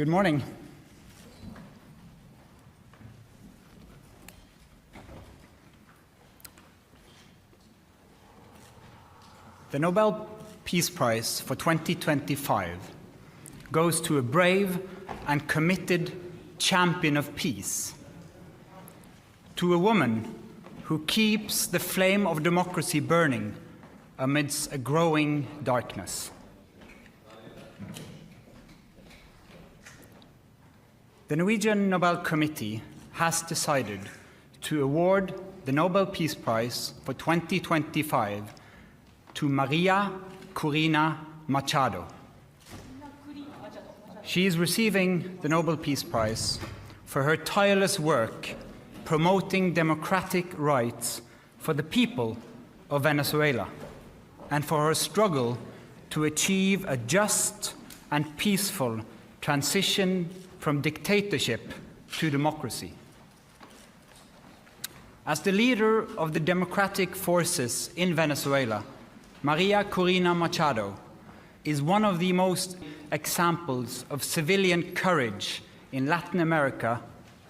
Good morning. The Nobel Peace Prize for 2025 goes to a brave and committed champion of peace, to a woman who keeps the flame of democracy burning amidst a growing darkness. The Norwegian Nobel Committee has decided to award the Nobel Peace Prize for 2025 to Maria Corina Machado. She is receiving the Nobel Peace Prize for her tireless work promoting democratic rights for the people of Venezuela and for her struggle to achieve a just and peaceful transition from dictatorship to democracy. As the leader of the democratic forces in Venezuela, Maria Corina Machado is one of the most examples of civilian courage in Latin America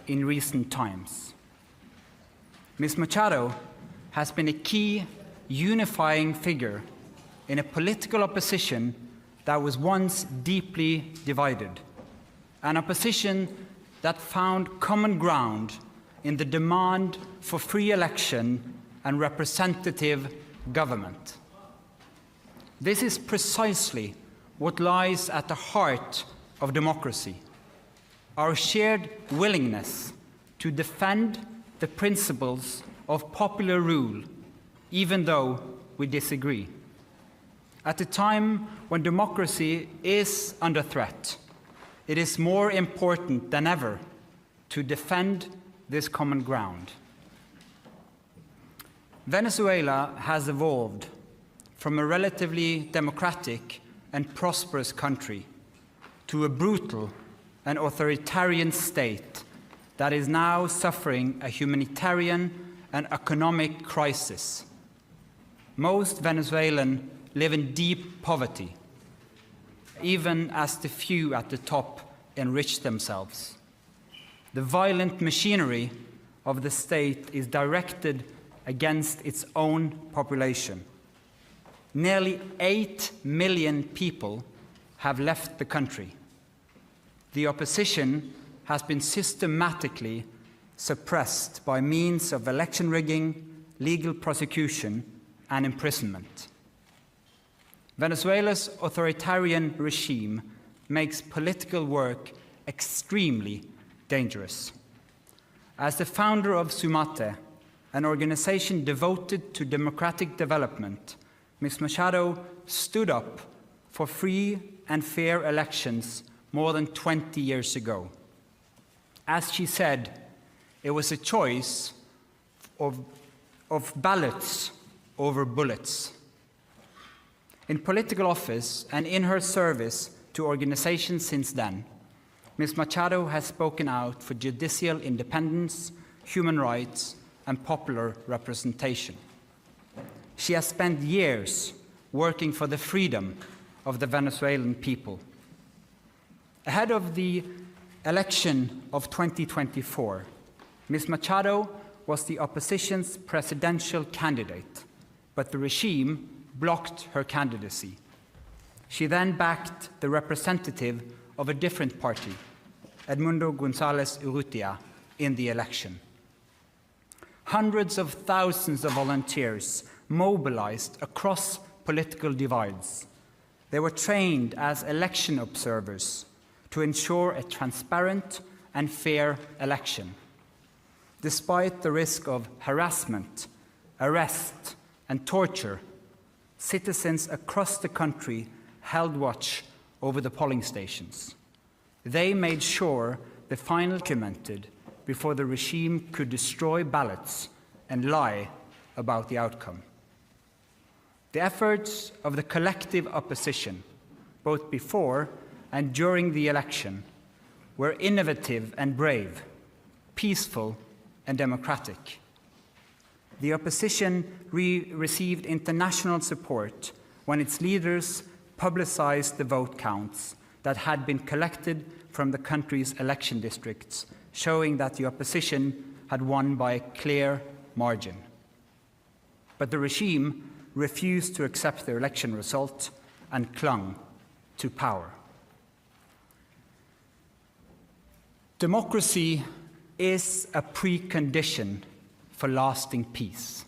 in recent times. Ms. Machado has been a key unifying figure in a political opposition that was once deeply divided, an opposition that found common ground in the demand for free election and representative government. This is precisely what lies at the heart of democracy, our shared willingness to defend the principles of popular rule, even though we disagree. At a time when democracy is under threat, it is more important than ever to defend this common ground. Venezuela has evolved from a relatively democratic and prosperous country to a brutal and authoritarian state that is now suffering a humanitarian and economic crisis. Most Venezuelans live in deep poverty, even as the few at the top enrich themselves. The violent machinery of the state is directed against its own population. Nearly 8 million people have left the country. The opposition has been systematically suppressed by means of election rigging, legal prosecution, and imprisonment. Venezuela's authoritarian regime makes political work extremely dangerous. As the founder of Sumate, an organization devoted to democratic development, Ms. Machado stood up for free and fair elections more than 20 years ago. As she said, it was a choice of ballots over bullets. In political office and in her service to organizations since then, Ms. Machado has spoken out for judicial independence, human rights, and popular representation. She has spent years working for the freedom of the Venezuelan people. Ahead of the election of 2024, Ms. Machado was the opposition's presidential candidate, but the regime blocked her candidacy. She then backed the representative of a different party, Edmundo González Urrutia, in the election. Hundreds of thousands of volunteers mobilized across political divides. They were trained as election observers to ensure a transparent and fair election. Despite the risk of harassment, arrest, and torture, citizens across the country held watch over the polling stations. They made sure the final documented before the regime could destroy ballots and lie about the outcome. The efforts of the collective opposition, both before and during the election, were innovative and brave, peaceful and democratic. The opposition received international support when its leaders publicized the vote counts that had been collected from the country's election districts, showing that the opposition had won by a clear margin. But the regime refused to accept the election result and clung to power. Democracy is a precondition for lasting peace.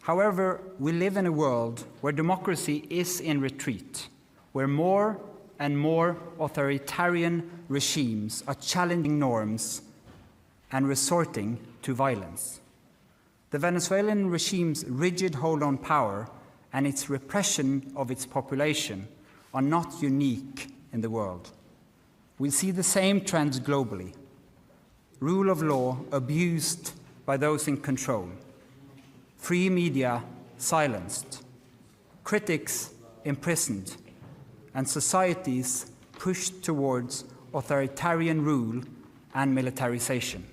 However, we live in a world where democracy is in retreat, where more and more authoritarian regimes are challenging norms and resorting to violence. The Venezuelan regime's rigid hold on power and its repression of its population are not unique in the world. We see the same trends globally. Rule of law abused by those in control, free media silenced, critics imprisoned, and societies pushed towards authoritarian rule and militarization.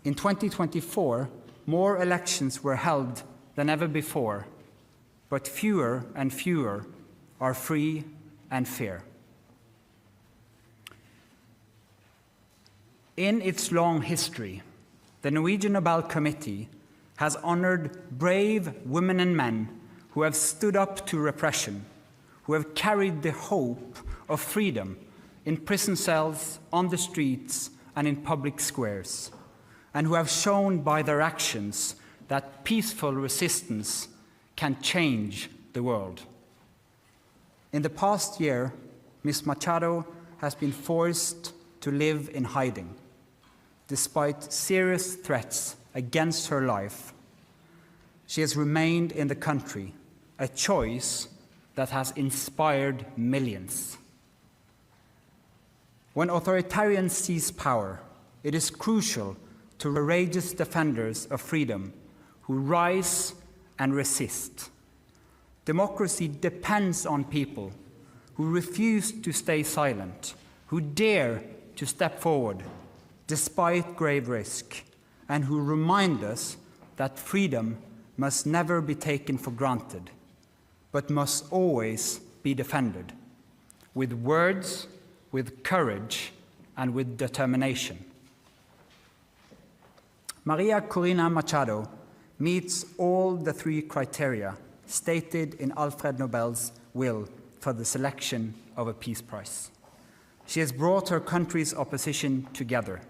In 2024, more elections were held than ever before, but fewer and fewer are free and fair. In its long history, the Norwegian Nobel Committee has honored brave women and men who have stood up to repression, who have carried the hope of freedom in prison cells, on the streets, and in public squares, and who have shown by their actions that peaceful resistance can change the world. In the past year, Ms. Machado has been forced to live in hiding. Despite serious threats against her life, she has remained in the country, a choice that has inspired millions. When authoritarians seize power, it is crucial to courageous defenders of freedom who rise and resist. Democracy depends on people who refuse to stay silent, who dare to step forward despite grave risk, and who remind us that freedom must never be taken for granted, but must always be defended, with words, with courage, and with determination. Maria Corina Machado meets all the three criteria stated in Alfred Nobel's will for the selection of a Peace Prize. She has brought her country's opposition together.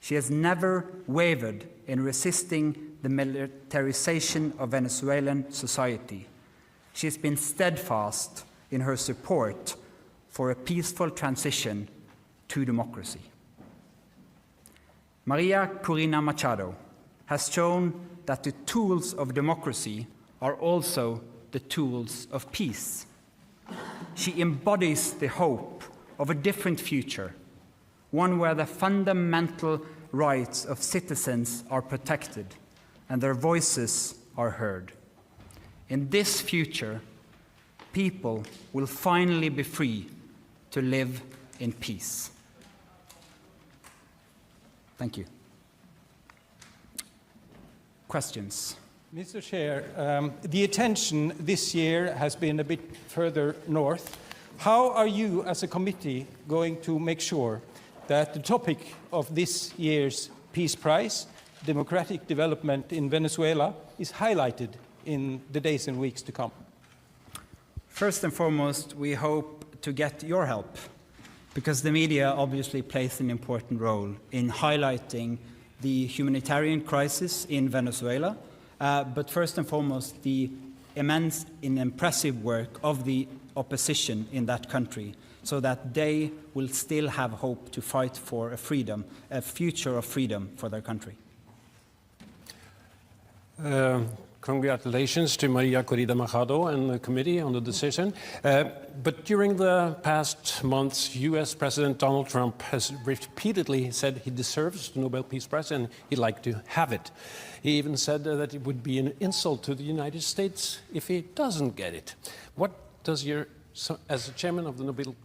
She has never wavered in resisting the militarization of Venezuelan society. She has been steadfast in her support for a peaceful transition to democracy. Maria Corina Machado has shown that the tools of democracy are also the tools of peace. She embodies the hope of a different future, one where the fundamental rights of citizens are protected and their voices are heard. In this future, people will finally be free to live in peace. Thank you. Questions? Mr. Chair, the attention this year has been a bit further north. How are you as a committee going to make sure that the topic of this year's Peace Prize, democratic development in Venezuela, is highlighted in the days and weeks to come? First and foremost, we hope to get your help, because the media obviously plays an important role in highlighting the humanitarian crisis in Venezuela, but first and foremost, the immense and impressive work of the opposition in that country, so that they will still have hope to fight for a future of freedom for their country. Congratulations to Maria Corina Machado and the committee on the decision. But during the past months, US President Donald Trump has repeatedly said he deserves the Nobel Peace Prize and he'd like to have it. He even said that it would be an insult to the United States if he doesn't get it. What does as the chairman of the Nobel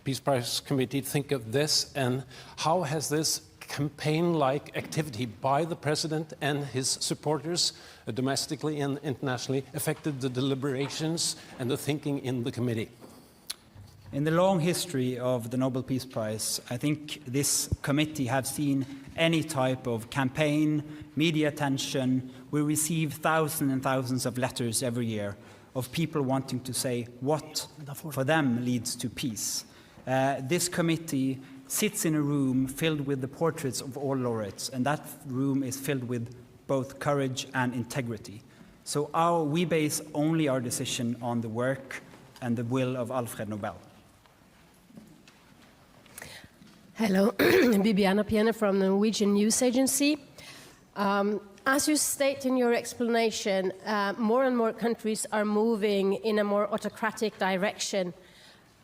Peace Prize Committee, think of this, and how has this campaign-like activity by the president and his supporters, domestically and internationally, affected the deliberations and the thinking in the committee? In the long history of the Nobel Peace Prize, I think this committee have seen any type of campaign, media attention. We receive thousands and thousands of letters every year of people wanting to say what for them leads to peace. This committee sits in a room filled with the portraits of all laureates, and that room is filled with both courage and integrity. So we base only our decision on the work and the will of Alfred Nobel. Hello, Bibiana Piena from the Norwegian News Agency. As you state in your explanation, more and more countries are moving in a more autocratic direction.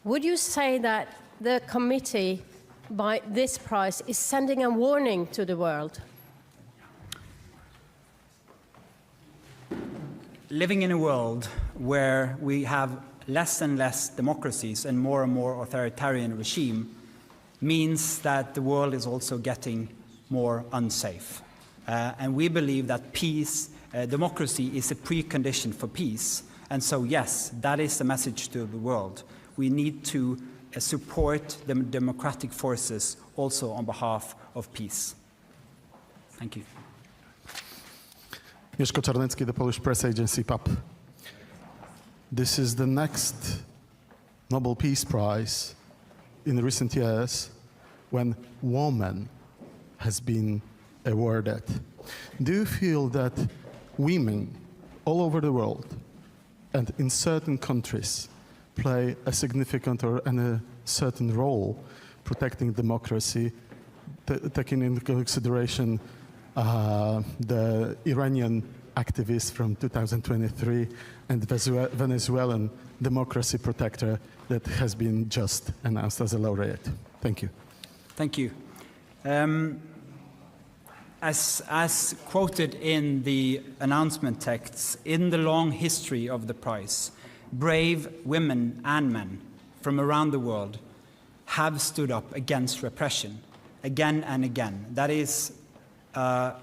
Would you say that the committee, by this prize, is sending a warning to the world? Living in a world where we have less and less democracies and more authoritarian regime means that the world is also getting more unsafe. And we believe that peace, democracy is a precondition for peace. And so, yes, that is the message to the world. We need to support the democratic forces also on behalf of peace. Thank you. Mieszko Czarnecki, the Polish press agency PAP. This is the next Nobel Peace Prize in recent years when woman has been awarded. Do you feel that women all over the world and in certain countries play a significant or a certain role protecting democracy, taking into consideration the Iranian activist from 2023 and the Venezuelan democracy protector that has been just announced as a laureate? Thank you. Thank you. As quoted in the announcement texts, in the long history of the prize, brave women and men from around the world have stood up against repression again and again. That is a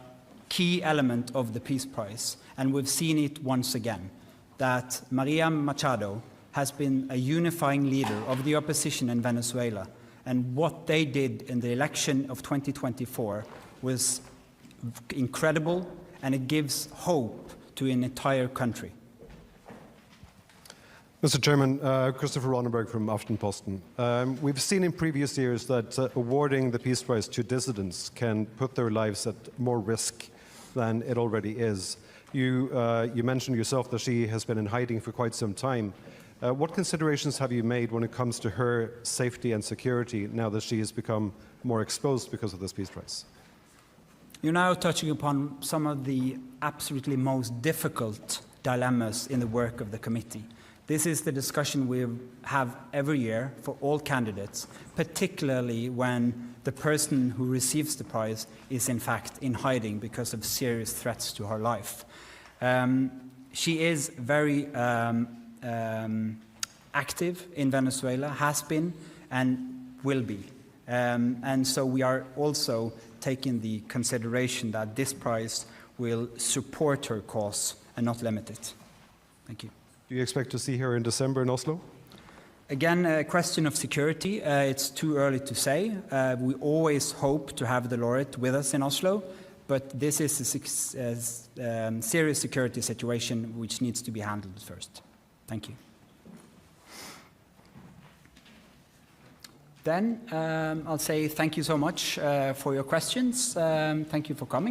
key element of the Peace Prize, and we've seen it once again, that Maria Machado has been a unifying leader of the opposition in Venezuela, and what they did in the election of 2024 was incredible, and it gives hope to an entire country. Mr. Chairman, Christopher Ronenberg from Aftenposten. We've seen in previous years that awarding the Peace Prize to dissidents can put their lives at more risk than it already is. You mentioned yourself that she has been in hiding for quite some time. What considerations have you made when it comes to her safety and security now that she has become more exposed because of this Peace Prize? You're now touching upon some of the absolutely most difficult dilemmas in the work of the committee. This is the discussion we have every year for all candidates, particularly when the person who receives the prize is in fact in hiding because of serious threats to her life. She is very active in Venezuela, has been and will be. And so we are also taking the consideration that this prize will support her cause and not limit it. Thank you. Do you expect to see her in December in Oslo? Again, a question of security. It's too early to say. We always hope to have the laureate with us in Oslo, but this is a serious security situation which needs to be handled first. Thank you. Then I'll say thank you so much for your questions. Thank you for coming.